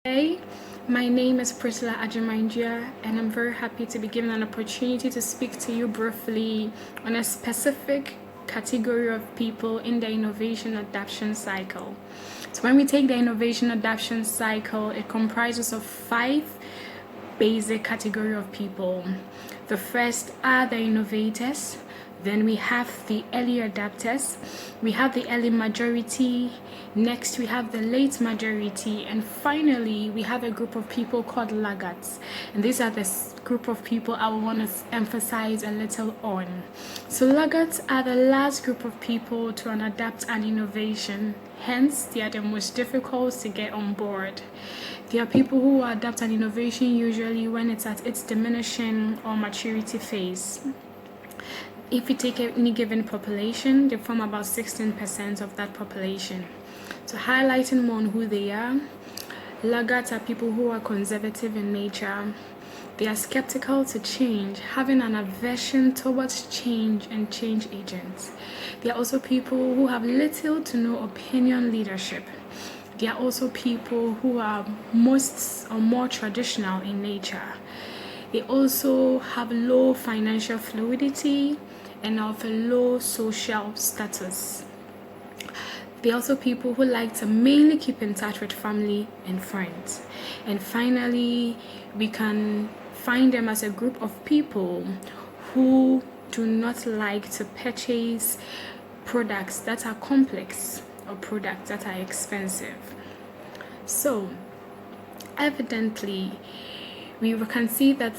Hey, my name is Priscilla Agyemangduah, and I'm very happy to be given an opportunity to speak to you briefly on a specific category of people in the innovation adoption cycle. So when we take the innovation adoption cycle, it comprises of 5 basic category of people. The first are the innovators. Then we have the early adapters, we have the early majority, next we have the late majority, and finally we have a group of people called laggards. And these are the group of people I want to emphasize a little on. So laggards are the last group of people to adapt an innovation, hence they are the most difficult to get on board. There are people who adapt an innovation usually when it's at its diminishing or maturity phase. If you take any given population, they form about 16% of that population. So highlighting more on who they are, laggards are people who are conservative in nature. They are skeptical to change, having an aversion towards change and change agents. They are also people who have little to no opinion leadership. They are also people who are most or more traditional in nature. They also have low financial fluidity and of a low social status. They're also people who like to mainly keep in touch with family and friends. And finally, we can find them as a group of people who do not like to purchase products that are complex or products that are expensive. So, evidently, we can see that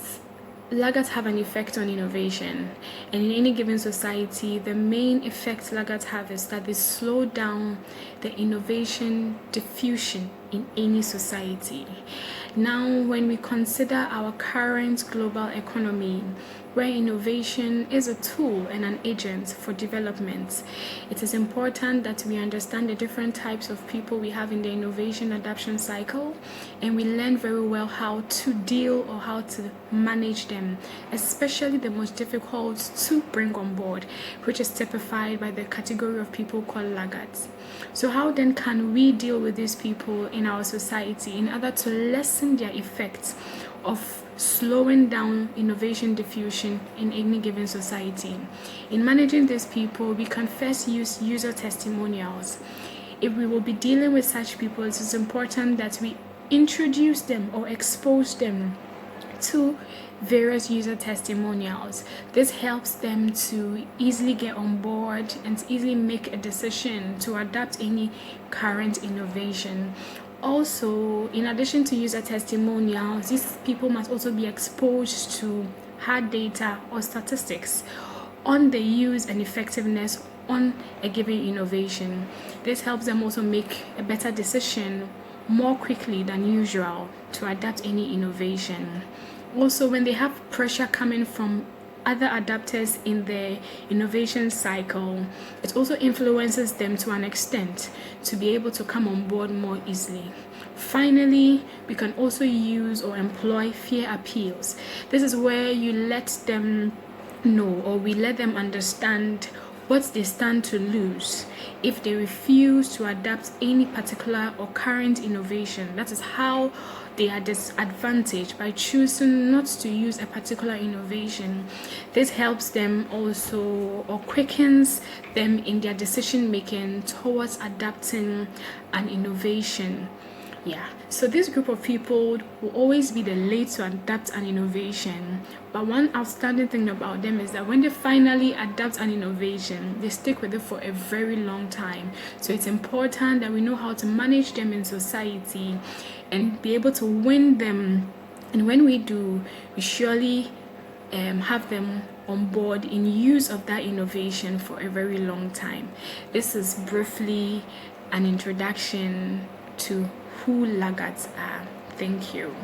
laggards have an effect on innovation, and in any given society the main effect laggards have is that they slow down the innovation diffusion in any society. Now when we consider our current global economy, where innovation is a tool and an agent for development, it is important that we understand the different types of people we have in the innovation adoption cycle, and we learn very well how to deal or how to manage them, especially the most difficult to bring on board, which is typified by the category of people called laggards. So how then can we deal with these people in our society in order to lessen their effects of slowing down innovation diffusion in any given society? In managing these people, we can first use user testimonials. If we will be dealing with such people, it is important that we introduce them or expose them to various user testimonials. This helps them to easily get on board and to easily make a decision to adapt any current innovation. Also, in addition to user testimonials, these people must also be exposed to hard data or statistics on the use and effectiveness on a given innovation. This helps them also make a better decision more quickly than usual to adapt any innovation. Also, when they have pressure coming from other adapters in the innovation cycle, it also influences them to an extent to be able to come on board more easily. Finally, we can also use or employ fear appeals. This is where you let them know, or we let them understand what they stand to lose if they refuse to adapt any particular or current innovation. That is how they are disadvantaged by choosing not to use a particular innovation. This helps them also, or quickens them in their decision making towards adapting an innovation. So this group of people will always be the late to adapt an innovation, but one outstanding thing about them is that when they finally adapt an innovation, they stick with it for a very long time. So it's important that we know how to manage them in society and be able to win them, and when we do, we surely have them on board in use of that innovation for a very long time. This is briefly an introduction to who laggards are. Thank you.